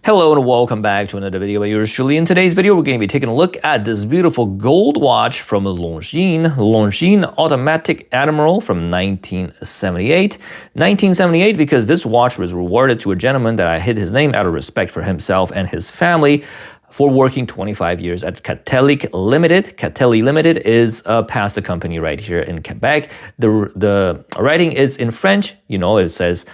Hello and welcome back to another video by yours truly. In today's video, we're going to be taking a look at this beautiful gold watch from Longines Automatic Admiral from 1978. 1978 because this watch was rewarded to a gentleman that I hid his name out of respect for himself and his family for working 25 years at Catholic Limited. Catholic Limited is a pasta company right here in Quebec. The writing is in French. You know, it says,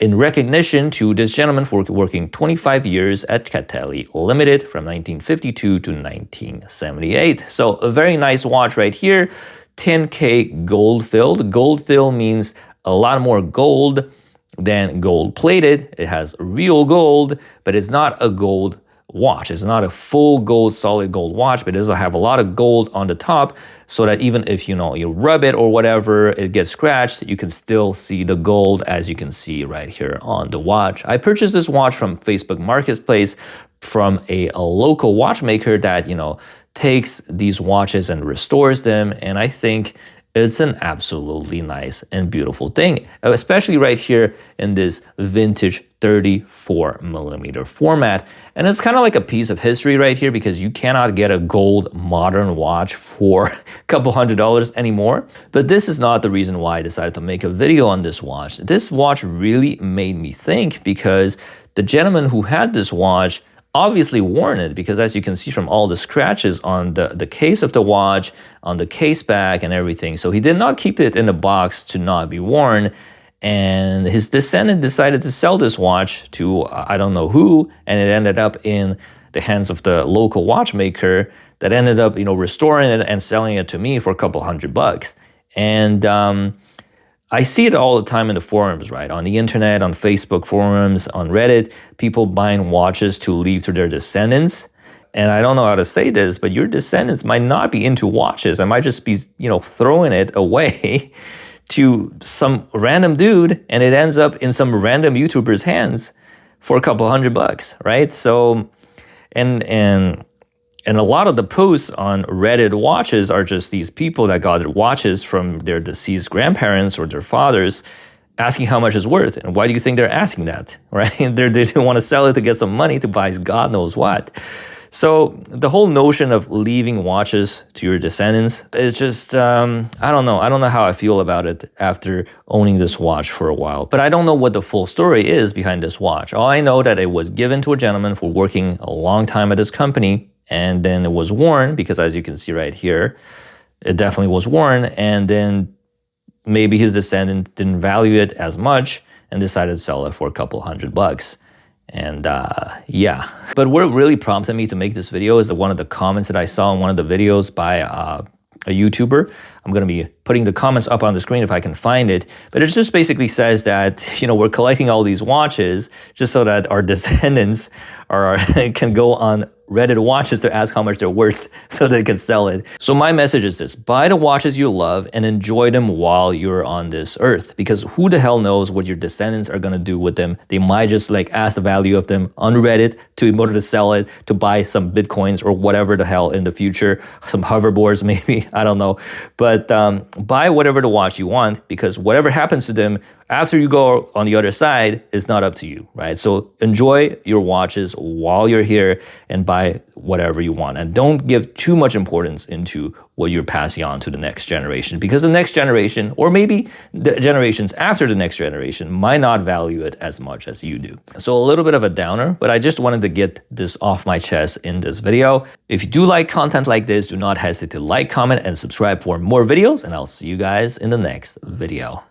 in recognition to this gentleman for working 25 years at Catholic Limited from 1952 to 1978. So a very nice watch right here, 10K gold filled. Gold fill means a lot more gold than gold plated. It has real gold, but it's not a gold watch. It's not a full gold, solid gold watch, but it does have a lot of gold on the top so that even if you rub it or whatever, it gets scratched, you can still see the gold as you can see right here on the watch. I purchased this watch from Facebook Marketplace from a local watchmaker that, takes these watches and restores them. And I think it's an absolutely nice and beautiful thing, especially right here in this vintage 34mm format. And it's kind of like a piece of history right here because you cannot get a gold modern watch for a couple $100s anymore. But this is not the reason why I decided to make a video on this watch. This watch really made me think because the gentleman who had this watch obviously worn it, because as you can see from all the scratches on the case of the watch, on the case back and everything. So he did not keep it in the box to not be worn. And his descendant decided to sell this watch to I don't know who, and it ended up in the hands of the local watchmaker that ended up, restoring it and selling it to me for a couple $100. And I see it all the time in the forums, right? On the internet, on Facebook forums, on Reddit, people buying watches to leave to their descendants. And I don't know how to say this, but your descendants might not be into watches. I might just be, throwing it away to some random dude, and it ends up in some random YouTuber's hands for a couple $100, right? So, and a lot of the posts on Reddit watches are just these people that got their watches from their deceased grandparents or their fathers asking how much it's worth. And why do you think they're asking that, right? They didn't want to sell it to get some money to buy God knows what. So the whole notion of leaving watches to your descendants is just, I don't know. I don't know how I feel about it after owning this watch for a while. But I don't know what the full story is behind this watch. All I know that it was given to a gentleman for working a long time at this company. And then it was worn because, as you can see right here, it definitely was worn. And then maybe his descendant didn't value it as much and decided to sell it for a couple $100. And yeah. But what really prompted me to make this video is one of the comments that I saw in one of the videos by a YouTuber. I'm going to be putting the comments up on the screen if I can find it. But it just basically says that, we're collecting all these watches just so that our descendants can go on Reddit watches to ask how much they're worth so they can sell it. So my message is this: buy the watches you love and enjoy them while you're on this earth, because who the hell knows what your descendants are going to do with them. They might just ask the value of them on Reddit in order to sell it, to buy some Bitcoins or whatever the hell in the future, some hoverboards maybe, I don't know. But buy whatever the watch you want, because whatever happens to them after you go on the other side is not up to you, right? So enjoy your watches while you're here and buy whatever you want. And don't give too much importance into what you're passing on to the next generation, because the next generation, or maybe the generations after the next generation, might not value it as much as you do. So a little bit of a downer, but I just wanted to get this off my chest in this video. If you do like content like this, do not hesitate to like, comment, and subscribe for more videos, and I'll see you guys in the next video.